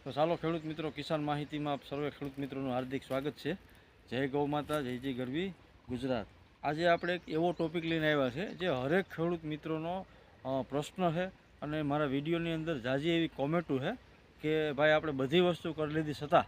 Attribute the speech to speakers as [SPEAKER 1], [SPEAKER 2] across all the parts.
[SPEAKER 1] તો ચાલો ખેડૂત મિત્રો, કિસાન માહિતીમાં આપ સર્વે ખેડૂત મિત્રોનું હાર્દિક સ્વાગત છે. જય ગૌ માતા, જય જય ગરવી ગુજરાત. આજે આપણે એક એવો ટોપિક લઈને આવ્યા છે જે હરેક ખેડૂત મિત્રોનો પ્રશ્ન છે અને મારા વિડીયોની અંદર ઝાઝી એવી કોમેન્ટો છે કે ભાઈ આપણે બધી વસ્તુ કરી લીધી છતાં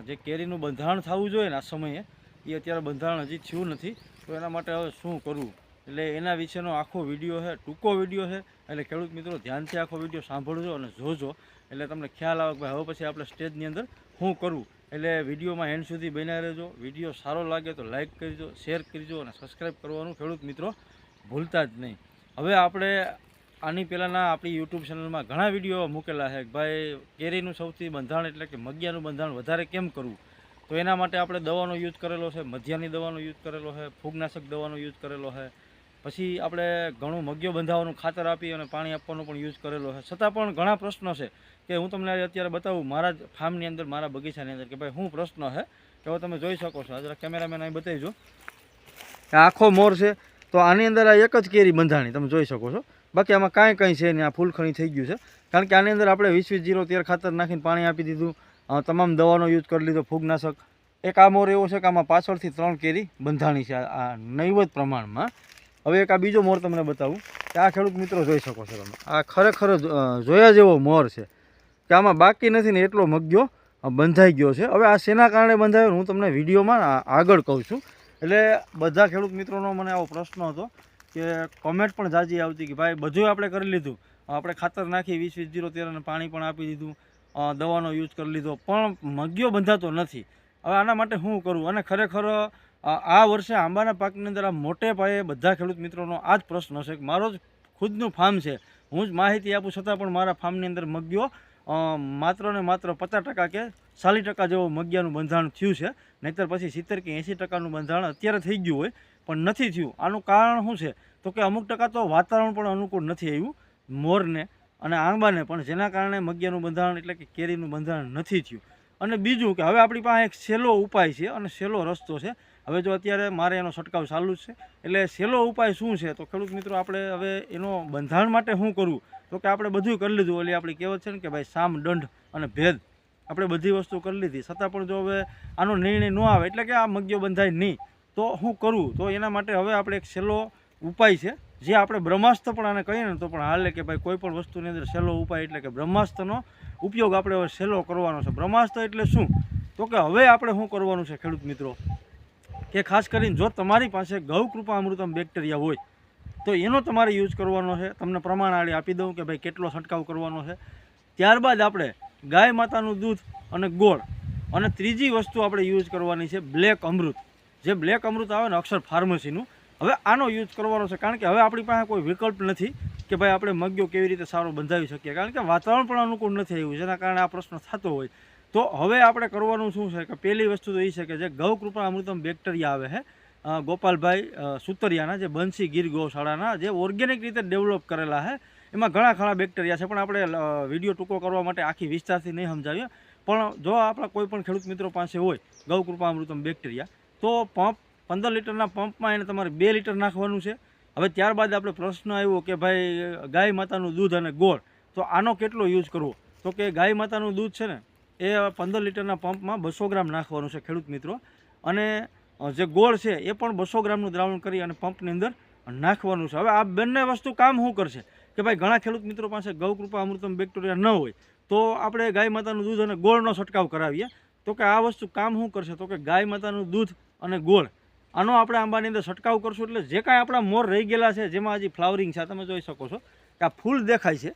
[SPEAKER 1] જે કેરીનું બંધારણ થવું જોઈએ ને આ સમયે એ અત્યારે બંધારણ હજી થયું નથી. તો એના માટે હવે શું કરવું, એટલે એના વિશેનો આખો વિડીયો છે, ટૂંકો વિડીયો છે. એટલે ખેડૂત મિત્રો ધ્યાનથી આખો વિડીયો સાંભળજો અને જોજો, એટલે તમને ખ્યાલ આવે કે ભાઈ હવે પછી આપણે સ્ટેજની અંદર શું કરવું. એટલે વિડીયોમાં એન્ડ સુધી બન્યા રહેજો. વિડીયો સારો લાગે તો લાઇક કરજો, શેર કરજો અને સબસ્ક્રાઈબ કરવાનું ખેડૂત મિત્રો ભૂલતા જ નહીં. હવે આપણે આની પહેલાંના આપણી યુટ્યુબ ચેનલમાં ઘણા વિડીયો મૂકેલા છે કે ભાઈ કેરીનું સૌથી બંધારણ એટલે કે મગિયાનું બંધારણ વધારે કેમ કરવું. તો એના માટે આપણે દવાનો યુઝ કરેલો છે, મધ્યાની દવાનો યુઝ કરેલો છે, ફૂગનાશક દવાનો યુઝ કરેલો છે. પછી આપણે ઘણું મગિયો બંધાવવાનું ખાતર આપી અને પાણી આપવાનો પણ યુઝ કરેલો છે. છતાં પણ ઘણા પ્રશ્નો છે કે હું તમને અત્યારે બતાવું મારા જ ફાર્મની અંદર, મારા બગીચાની અંદર કે ભાઈ શું પ્રશ્ન છે. કે હવે તમે જોઈ શકો છો, જરા કેમેરામેન અહીં બતાવીજો કે આખો મોર છે. તો આની અંદર આ એક જ કેરી બંધાણી તમે જોઈ શકો છો, બાકી આમાં કાંઈ છે નહીં. આ ફૂલખણી થઈ ગયું છે કારણ કે આની અંદર આપણે 20-20-0-13 ખાતર નાખીને પાણી આપી દીધું, તમામ દવાનો યુઝ કરી લીધો, ફૂગનાશક. એક આ મોર એવો છે કે આમાં પાછળથી 3 કેરી બંધાણી છે આ નૈવત પ્રમાણમાં. હવે એક આ બીજો મોર તમને બતાવું કે આ ખેડૂત મિત્રો જોઈ શકો છો તમે, આ ખરેખર જોયા જેવો મોર છે કે આમાં બાકી નથી ને એટલો મગ્યો બંધાઈ ગયો છે. હવે આ શેના કારણે બંધાયો હું તમને વિડીયોમાં આગળ કહું છું. એટલે બધા ખેડૂત મિત્રોનો મને આવો પ્રશ્ન હતો કે કોમેન્ટ પણ ઝાઝી આવતી કે ભાઈ બધું આપણે કરી લીધું, આપણે ખાતર નાખી 20-20-0-13 અને પાણી પણ આપી દીધું, દવાનો યુઝ કરી લીધો, પણ મગ્યો બંધાતો નથી. હવે આના માટે શું કરવું. અને ખરેખર આ વર્ષે આંબાના પાકની અંદર આ મોટે પાયે બધા ખેડૂત મિત્રોનો આ જ પ્રશ્ન છે કે મારો જ ખુદનું ફાર્મ છે, હું જ માહિતી આપું છતાં પણ મારા ફાર્મની અંદર મગ્યો માત્ર ને માત્ર 50% કે 40% જેવો મગિયાનું બંધારણ થયું છે. નહીંતર પછી 70 કે 80%નું બંધારણ અત્યારે થઈ ગયું હોય પણ નથી થયું. આનું કારણ શું છે તો કે અમુક ટકા તો વાતાવરણ પણ અનુકૂળ નથી આવ્યું મોરને અને આંબાને પણ, જેના કારણે મગિયાનું બંધારણ એટલે કે કેરીનું બંધારણ નથી થયું. અને બીજું કે હવે આપણી પાસે એક સહેલો ઉપાય છે અને સહેલો રસ્તો છે. હવે જો અત્યારે મારે એનો છંટકાવ ચાલુ જ છે, એટલે સહેલો ઉપાય શું છે તો ખેડૂત મિત્રો આપણે હવે એનો બંધારણ માટે શું કરવું. તો કે આપણે બધું કરી લીધું, એટલે આપણી કહેવત છે ને કે ભાઈ સામ દંડ અને ભેદ, આપણે બધી વસ્તુ કરી લીધી છતાં પણ જો હવે આનો નિર્ણય ન આવે એટલે કે આ મગિયો બંધાય નહીં તો શું કરવું. તો એના માટે હવે આપણે એક સહેલો ઉપાય છે જે આપણે બ્રહ્માસ્ત્ર પણ આને કહીએ ને તો પણ હાલે કે ભાઈ કોઈ પણ વસ્તુની અંદર સહેલો ઉપાય એટલે કે બ્રહ્માસ્ત્રનો ઉપયોગ આપણે હવે સહેલો કરવાનો છે. બ્રહ્માસ્ત્ર એટલે શું તો કે હવે આપણે શું કરવાનું છે ખેડૂત મિત્રો કે ખાસ કરીને જો તમારી પાસે ગૌ કૃપા અમૃતમ બેક્ટેરિયા હોય તો એનો તમારે યુઝ કરવાનો છે. તમને પ્રમાણાળી આપી દઉં કે ભાઈ કેટલો છંટકાવ કરવાનો છે. ત્યારબાદ આપણે ગાય માતાનું દૂધ અને ગોળ, અને ત્રીજી વસ્તુ આપણે યુઝ કરવાની છે બ્લેક અમૃત. જે બ્લેક અમૃત આવે ને અક્ષર ફાર્મસીનું, હવે આનો યુઝ કરવાનો છે. કારણ કે હવે આપણી પાસે કોઈ વિકલ્પ નથી કે ભાઈ આપણે મગ્યો કેવી રીતે સારો બંધાવી શકીએ, કારણ કે વાતાવરણ પણ અનુકૂળ નથી આવ્યું, જેના કારણે આ પ્રશ્ન થતો હોય. તો હવે આપણે કરવાનું શું છે કે પહેલી વસ્તુ તો એ છે કે જે ગૌ કૃપા અમૃતમ બેક્ટેરિયા આવે છે ગોપાલભાઈ સુતરિયાના, જે બંસી ગીર ગૌશાળાના, જે ઓર્ગેનિક રીતે ડેવલપ કરેલા છે. એમાં ઘણા બેક્ટેરિયા છે પણ આપણે વિડીયો ટૂંકો કરવા માટે આખી વિસ્તારથી નહીં સમજાવીએ. પણ જો આપણા કોઈ પણ ખેડૂત મિત્રો પાસે હોય ગૌ કૃપા અમૃતમ બેક્ટેરિયા તો 15 લીટરના પંપમાં એને તમારે 2 લીટર નાખવાનું છે. હવે ત્યારબાદ આપણે પ્રશ્ન આવ્યો કે ભાઈ ગાય માતાનું દૂધ અને ગોળ, તો આનો કેટલો યુઝ કરવો. તો કે ગાય માતાનું દૂધ છે ને એ 15 લીટરના પંપમાં 200 ગ્રામ નાખવાનું છે ખેડૂત મિત્રો. અને જે ગોળ છે એ પણ 200 ગ્રામનું દ્રાવણ કરી અને પંપની અંદર નાખવાનું છે. હવે આ બંને વસ્તુ કામ શું કરશે કે ભાઈ ઘણા ખેડૂત મિત્રો પાસે ગૌ કૃપા અમૃતમ બેક્ટેરિયા ન હોય તો આપણે ગાય માતાનું દૂધ અને ગોળનો છંટકાવ કરાવીએ. તો કે આ વસ્તુ કામ શું કરશે તો કે ગાય માતાનું દૂધ અને ગોળ આનો આપણે આંબાની અંદર છંટકાવ કરશું એટલે જે કાંઈ આપણા મોર રહી ગયેલા છે જેમાં હજી ફ્લાવરિંગ છે, તમે જોઈ શકો છો કે આ ફૂલ દેખાય છે,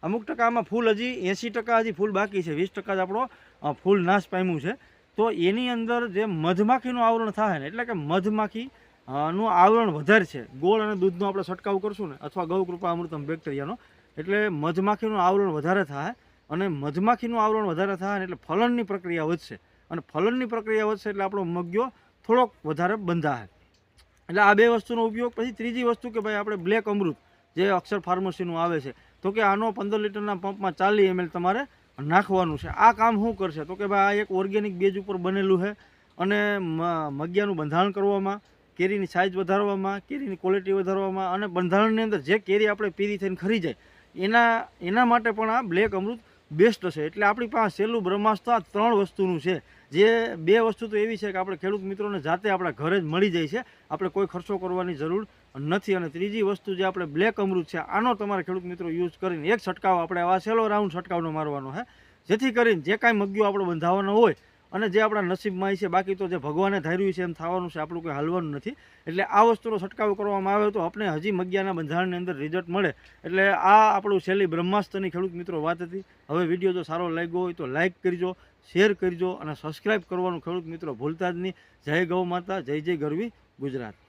[SPEAKER 1] અમુક ટકા આમાં ફૂલ હજી 80% હજી ફૂલ બાકી છે, 20% જ આપણો ફૂલ નાશ પામ્યું છે. તો એની અંદર જે મધમાખીનું આવરણ થાય ને એટલે કે મધમાખી નું આવરણ વધારે છે ગોળ અને દૂધનો આપણે છંટકાવ કરશું ને અથવા ગૌ કૃપા અમૃતમ બેક્ટેરિયાનો, એટલે મધમાખીનું આવરણ વધારે થાય. અને મધમાખીનું આવરણ વધારે થાય ને એટલે ફલનની પ્રક્રિયા વધશે, અને ફલનની પ્રક્રિયા વધશે એટલે આપણો મગ્યો થોડોક વધારે બંધાશે. એટલે આ બે વસ્તુનો ઉપયોગ. પછી ત્રીજી વસ્તુ કે ભાઈ આપણે બ્લેક અમૃત જે અક્ષર ફાર્મસીનું આવે છે તો કે આનો 15 લીટરના પંપમાં 40 ml તમારે નાખવાનું છે. આ કામ શું કરશે તો કે ભાઈ આ એક ઓર્ગેનિક બેઝ ઉપર બનેલું છે અને મગિયાનું બંધારણ કરવામાં, કેરીની સાઇઝ વધારવામાં, કેરીની ક્વોલિટી વધારવામાં અને બંધારણની અંદર જે કેરી આપણે પીરી થઈને ખરી જાય એના માટે પણ આ બ્લેક અમૃત બેસ્ટ છે. એટલે આપણી પાસે સહેલું બ્રહ્માસ્ત્ર આ 3 વસ્તુનું છે. જે 2 વસ્તુ તો એવી છે કે આપણે ખેડૂત મિત્રોને જાતે આપણા ઘરે જ મળી જાય છે, આપણે કોઈ ખર્ચો કરવાની જરૂર નથી. અને ત્રીજી વસ્તુ જે આપણે બ્લેક અમૃત છે, આનો તમારે ખેડૂત મિત્રો યુઝ કરીને એક છંટકાવ આપણે આવા સહેલો રાઉન્ડ છંટકાવનો મારવાનો છે, જેથી કરીને જે કાંઈ મગ્યું આપણે બંધાવવાનો હોય અને જે આપણા નસીબમાં છે, બાકી તો જે ભગવાને ધાર્યું છે એમ થવાનું છે, આપણું કોઈ હાલવાનું નથી. એટલે આ વસ્તુનો છંટકાવ કરવામાં આવે તો આપણે હજી મગ્યાના બંધારણની અંદર રિઝલ્ટ મળે. એટલે આ આપણું સહેલી બ્રહ્માસ્ત્રની ખેડૂત મિત્રો વાત હતી. હવે વિડીયો જો સારો લાગ્યો હોય તો લાઇક કરજો, શેર કરજો અને સબસ્ક્રાઈબ કરવાનું ખેડૂત મિત્રો ભૂલતા જ નહીં. જય ગૌ માતા, જય જય ગરવી ગુજરાત.